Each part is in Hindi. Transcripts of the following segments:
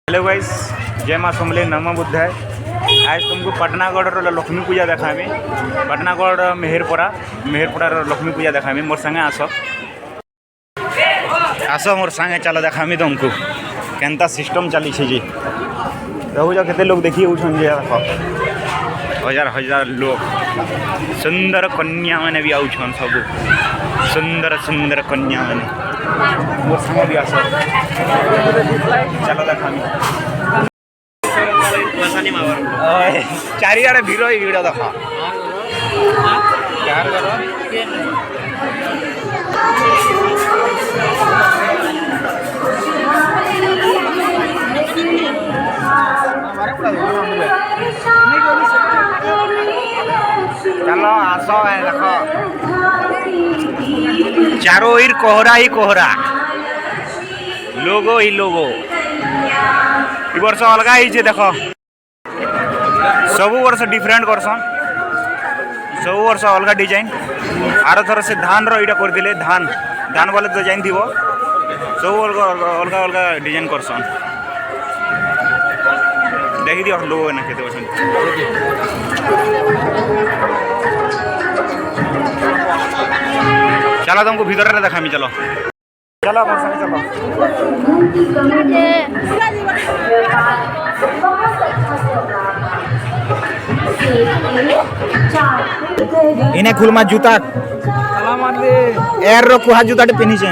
हेलो गाइस, जय माँ समले नमो बुद्धाय। आज तुमको पटनागढ़ लक्ष्मी पूजा देखामी। पटनागढ़ मेहरपड़ा लक्ष्मी पूजा देखामी। मोर संगे आस मोर संगे चलो देखामी तुमको केनता सिस्टम चली जी। देखो केते लोग देखिए देख हजार हजार लोग सुंदर कन्या मैंने भी आउछन सब सुंदर सुंदर कन्या मैंने मोर संगे भी आस चलो देखामी। चारिआडे भिड़ ही भिड़ देख चलो आस देख चारों ओर कोहरा ही कोहरा लोगो ही लोगो। ई वर्ष अलग ही देख सब वर्ष डिफरेंट करसन सब वर्ष अलग डिजाइन। आर थर से धान रईटा करदे धान धान वाले डिजाइन थी सब अलग अलग डिजाइन करसन। देखी दियो लोग ना केते बसन। चलो तुमको भीतर रे देखामी। चलो चलो मोर संगे चलो। इने खुलमा जूता एयर रो कुहा जूता पिन्ही छे।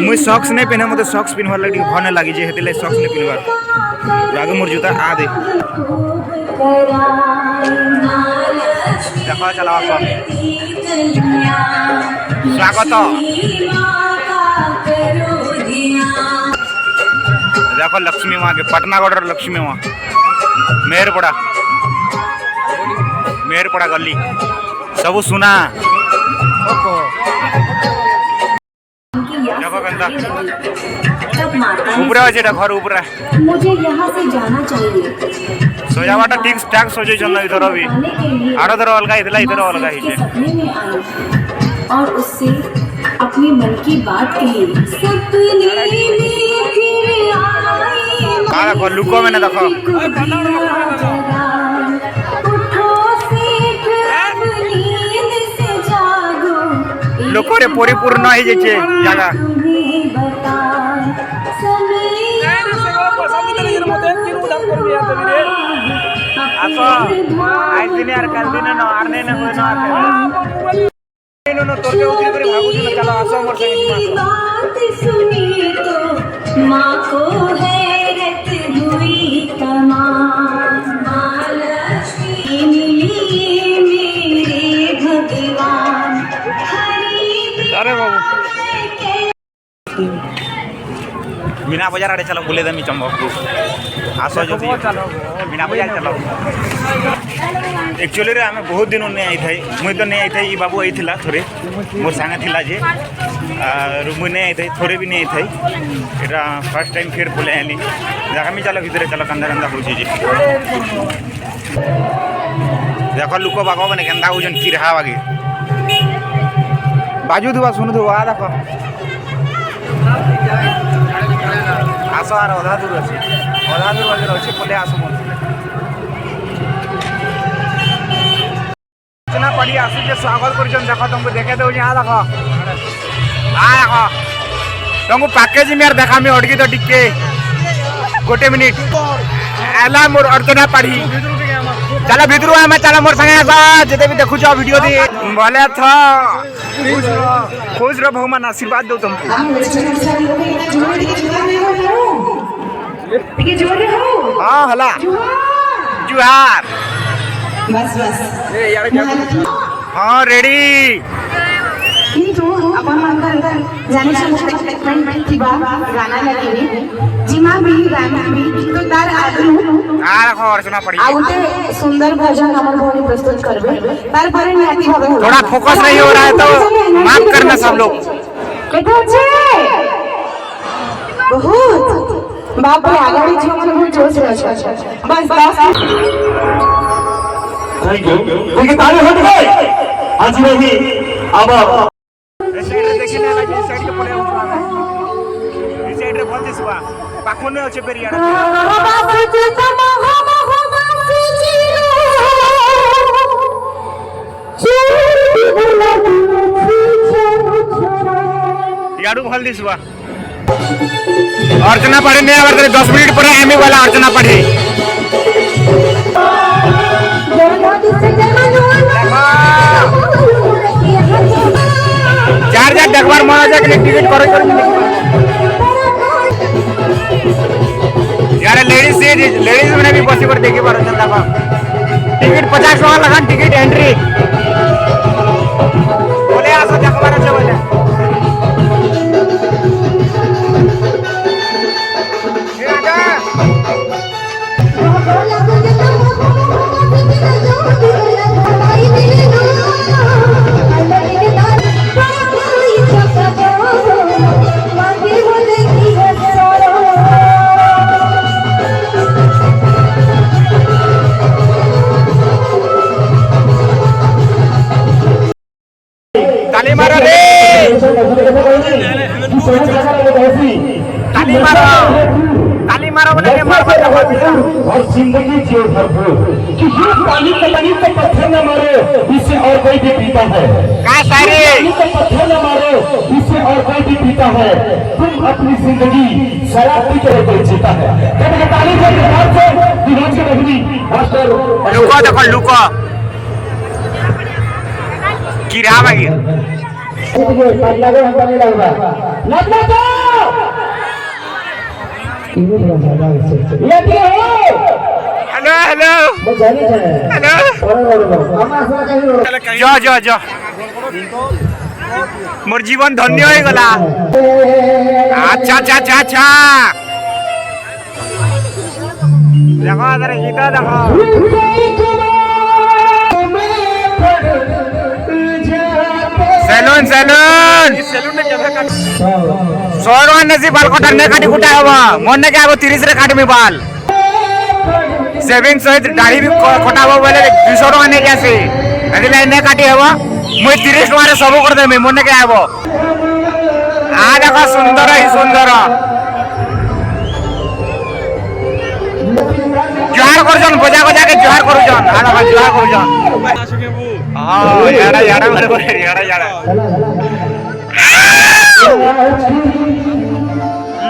मुई सॉक्स नहीं पहने मते सॉक्स पिनवार लगी भने लागी जे हेतले सॉक्स नहीं पिनवार लागे मोर जूता आ दे देखो। चला स्वागत देखो लक्ष्मी माँ के पटनागढ़ लक्ष्मी माँ मेहरपड़ा गली सब सुना देखो केनता ऊपर अच्छे घर ऊपर मुझे यहाँ से जाना चाहिए। सजावटा ठीक ठाक सजे चंदा इधर भी आर धर अलग इधर इधर अलग ही सपने में आई और उससे अपने मन की बात कही। सपने में फिर आई आ देखो लुको मैंने देखो लोक रे परिपूर्ण हो जाए जगह। आज दिन यार कल दिन न आरने न होय न तोर के उतरी करे भागु न। चलो आसो मोर संगे बात सुनी तो माँ को हैरत हुई तमाम। महालक्ष्मी मिली मेरे भगवान। अरे बाबू मीना बाजार आड़े चलो बुले दमी चंबक आसो जो मीना बाजार चलो। एक्चुअली रे आमे बहुत दिन नहीं आई थाई मुई तो नहीं आई थाई। ई बाबू आई थिला थोरे मोर संगे थिला जे और मुई नहीं आई थाई थोरे भी नहीं आई थाई। एटा फर्स्ट टाइम फिर बुले आनी देखामी। चलो भीतर चलो कंदा कंदा होची जे देखो लुको बागो माने केंदा होजन की रहा बागे बाजू दुआ सुनु दुआ आ देखो आसो आर अधा दूर अच्छे बाजार अच्छे पले आसो मोर सूचना पड़ी आसु जे स्वागत कर देखो तुमको देखे दो यहाँ देखो आ देखो तुमको पैकेज में देखा मैं अटकी तो टिके गोटे मिनिट एला मोर अर्चना पड़ी। चलो भितर आम चलो मोर संगे आस जिते भी देखु वीडियो दी बोले था खुश रहो भगवान आशीर्वाद दो तुमको। हाँ हला जुहार बस बस हाँ रेडी। आपण जाण्याची एक्साइटमेंट किंवा गाणं लागेली जिमा भी गाणं भी तो तार आगलू आ देखो अर्चना पड़ी आउटे सुंदर भजन हमर भोनी प्रस्तुत करबे तार परे नियति भाबे थोड़ा फोकस नहीं हो रहा है तो माफ करना सब लोग। केठो छे बहुत बाप रे आगाड़ी छे मन बहुत जोश रे बस बस थैंक यू देखिए ताली हट गई आज नहीं अब देखिए ना साइड के पड़े हुआ है इस साइड रे बहुत सुआ পাখনে আছে পেরিয়া याडू भल दिसवा अर्चना पढ़े नहीं आवर 10 मिनट पर एमी वाला अर्चना पढ़े चार जार देखबार मन जाए टिकट करे यार लेडीज मैंने भी बसी पर देखी पार टिकट 50 टका लगा टिकट एंट्री बोले आसो देखबार আছে बोले ताली मारो रे ताली मारो बोले मार और जिंदगी जियो भरपूर किसी पानी का पत्थर न मारो इससे और कोई भी पीता है का सारे पानी का पत्थर न मारो इससे और कोई भी पीता है तुम अपनी जिंदगी शराब पी कर जीता है कभी ताली के साथ से विराज के रखनी मास्टर लुको देखो लुको गिरा बागी लगना तो हेलो हेलो हेलो जा जा जा मोर जीवन धन्य हो गला अच्छा अच्छा अच्छा अच्छा देखो इधर गीता देखो सैलून सैलून सौरवान नसी बाल कटार ने काटी कुटा हवा मन ने क्या 30 रे काट में बाल सेविंग सहित दाढ़ी भी कटा हवा बोले 200 टका ने कैसे अगले ने काटी हवा मुई 30 टका रे सब कर दे मैं मन ने क्या हवा आ देखो सुंदर ही सुंदर जोहार करजन बजा बजा के जोहार करजन आ देखो जोहार करजन हां याड़ा याड़ा मारे बोले याड़ा याड़ा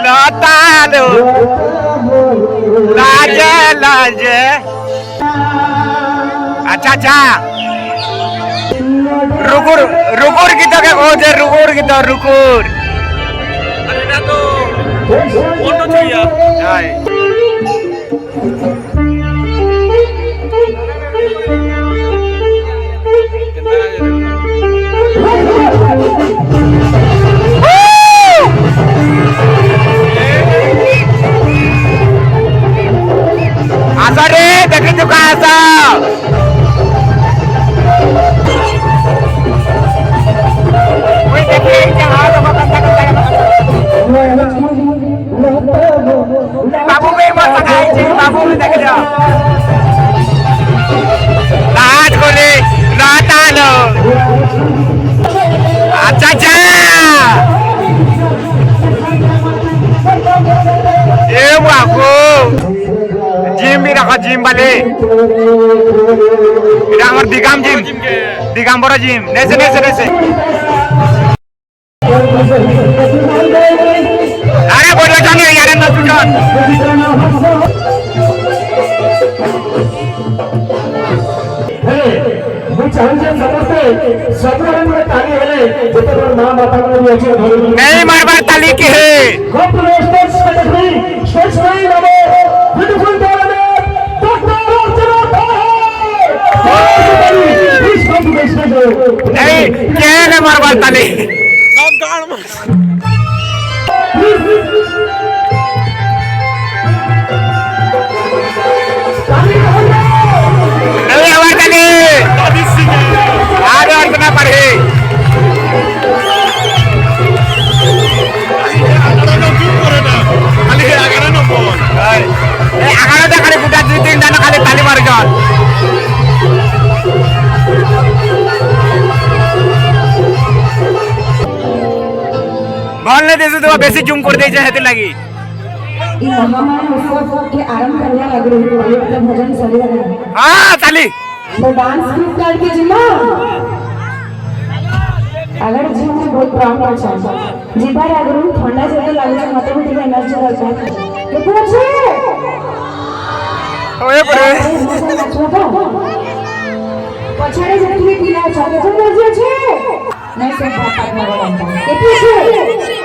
लतालो लाजे लाजे अच्छा अच्छा रुकुर रुकुर की तो क्या बोलते रुकुर की तो रुकुर अरे ना तो फोटो चाहिए हाय आसा रे देखी चुका आसा कोई देखिए क्या हाल होगा बाबू में मत लगाई जी बाबू में देख जा लाट कोले लाटा लो अच्छा अच्छा ए बाबू जिम भी रखा जिम वाले এটা আমার দিগাম জিম দিগাম্বর জিম নেছে নেছে নেছে আরে বড় জানি यार না দুজন ମୁଁ ଚାହୁଁଛି ସମସ୍ତେ ସବୁବେଳେ ଗୋଟେ ତାଳି ହେଲେ ଯେତେବେଳେ ମା ବାପାଙ୍କର ବି ଅଛି ଧରି नहीं मारबार ताली के है नहीं क्या है मारबार ताली सब गाड़ में नहीं हमार ताली आगे और बना पड़े आगानो खाली गुटा 2-3 जना खाली ताली मार गल भल नहीं देसे तो बेसी जूम कर दे हेते लगी ಈ महामाया उत्सव के आरंभ करने लग रही है ये मतलब भजन चले लगे हाँ चाली तो डांस ग्रुप करके जिला अगर जी मुझे बहुत प्राउड अच्छा जीवार आगरू ठंडा जगह लागे मत भी ठीक एनर्जी रहता है केते अच्छे ओए परे पछाड़े जतली पीला छ केते एनर्जी अच्छे नहीं सब बात ना बोलता केते अच्छे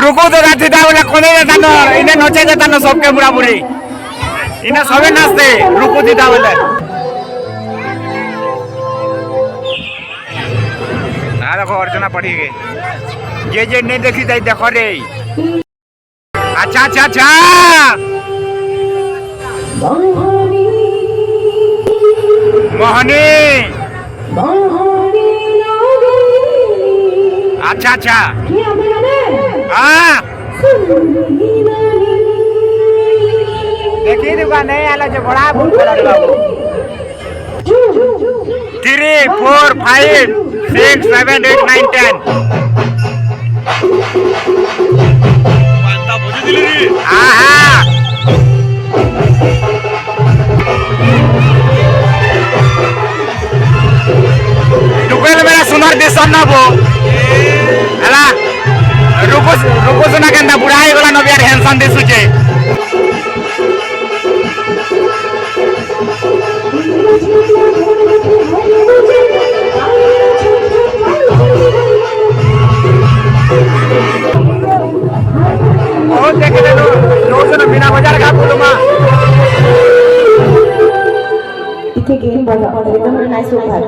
रुको तो राती दा बोला कोने जाता न इने नचे जाता न सबके बुरा बुरी इने सबे नाचते रुको दीदा बोले आ देखो अर्चना पड़ी गई जे नहीं देखी जाई देखो रे अच्छा अच्छा अच्छा मोहनी अच्छा अच्छा हाँ देखी दुकान नहीं आला जो बड़ा भूल कर बाबू 3 4 5 6 7 8 9 10 हाँ हाँ टुकेल मेरा सुनर दिसन ना वो हला रुको रुको सुना के बुढ़ा ही गला नबियार हैंडसम दिसुचे बहुत देखे ले लो जन बिना बाजार का बोलमा इथे गेम बजा एकदम नाइस होता है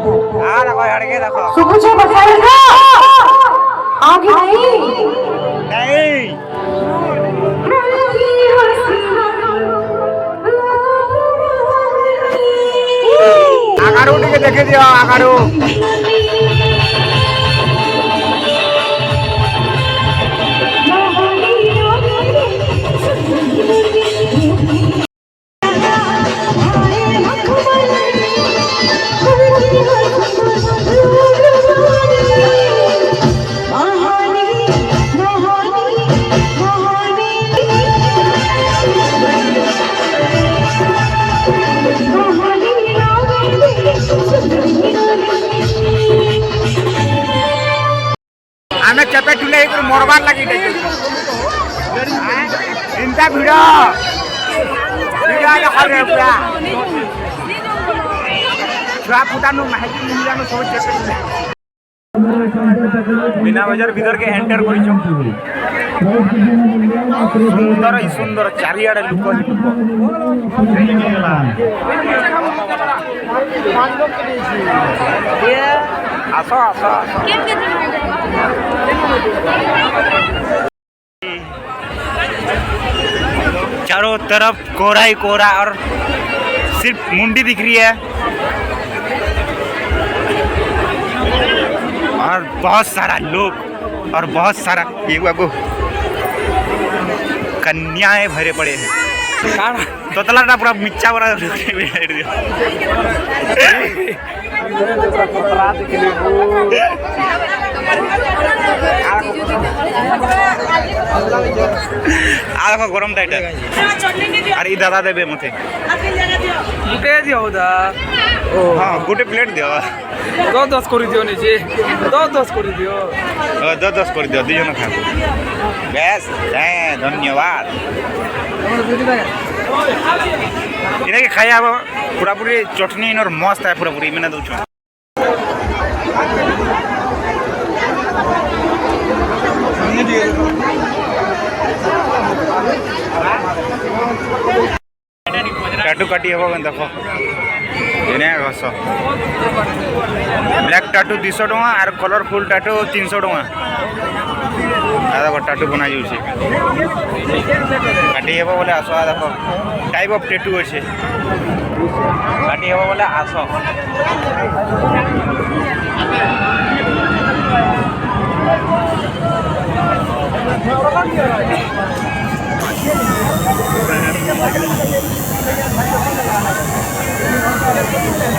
हां देखो हट के देखो सुकुछ बजा रहा आगे नहीं नहीं आगारू के देखे दियो आगारू आमे चपे ठुले एक मोरबार लगी दे चिंता भिड़ भिड़ा खरे पूरा छुआ फुटानु माहिती मिलानु सब चपे ठुले बिना बाजार भीतर के एंटर करिछो सुंदर ही सुंदर चारियाडे लुक आसो आसो चारों तरफ कोहरा ही कोहरा और सिर्फ मुंडी दिख रही है और बहुत सारा लोग और बहुत सारा को कन्याएं भरे पड़े हैं तोतला पूरा मिच्चा बड़ा देखो गरम टाइट अरे दादा देवे मते गुटे दियो दा हाँ गोटे प्लेट दियो 10 कर दियो निजे 10 कर दियो 10 कर दियो दुई जन खा बेस धन्यवाद इनके खाया पूरा पूरी चटनी और मस्त है पूरा पूरी मैंने दौछ टाटू काटी हम देख घस ब्लैक टाटू 200 टଙ୍କା और कलरफुल टाटू 300 टଙ୍କା देखो टाटू बना जाऊँगी काटी हे बोले आस देख टाइप ऑफ टैटू अच्छे काटी हे बोले आस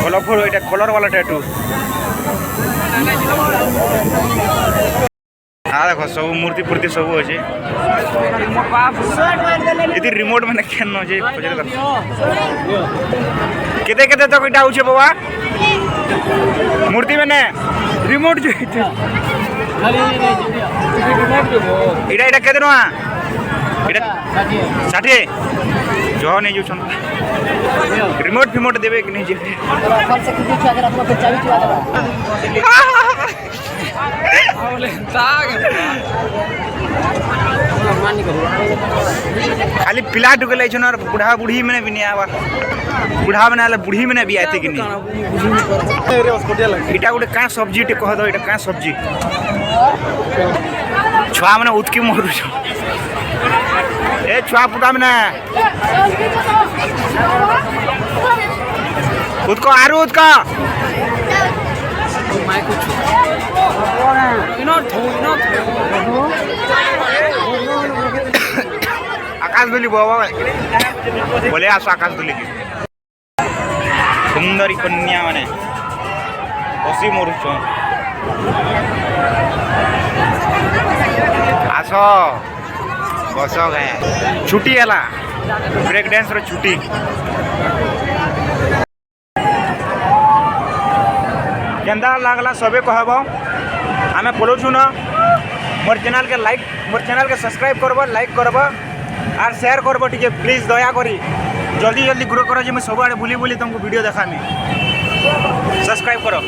कलरफुल ये कलर वाला टैटू हाँ देखो सब मूर्ति फूर्ति सब अच्छे ये रिमोट मैंने खेल केते केते तक इटा होछे बाबा मूर्ति मैंने रिमोट जो इटा इटा केते ना इटा 60 जो नहीं जो रिमोट फिमोट देवे कि नहीं जे खाली पिला ढुकल और बुढ़ा बुढ़ी मैंने भी नहीं आवा बुढ़ा बना बुढ़ी मैंने भी आते कि नहीं इटा गोटे क्या सब्जी टे कह दो इटा क्या सब्जी छुआ मैंने उतकी मरु ए छुआ पुता मैंने उसको आरु उसका आकाश दुली बाबा बोले आसो आकाश दुली की सुंदरी कन्या माने बसी मरुच आस बस गए छुट्टी है ब्रेक डांस रो छुट्टी केंदा लागला सबे कहब आम बोलूँ न मोर चैनल के लाइक मोर चैनल के सब्सक्राइब करब लाइक करब और शेयर करब टी प्लीज दया करी जल्दी जल्दी ग्रो कर सब आड़े बुली बुली तुमको वीडियो देखामी सब्सक्राइब करो।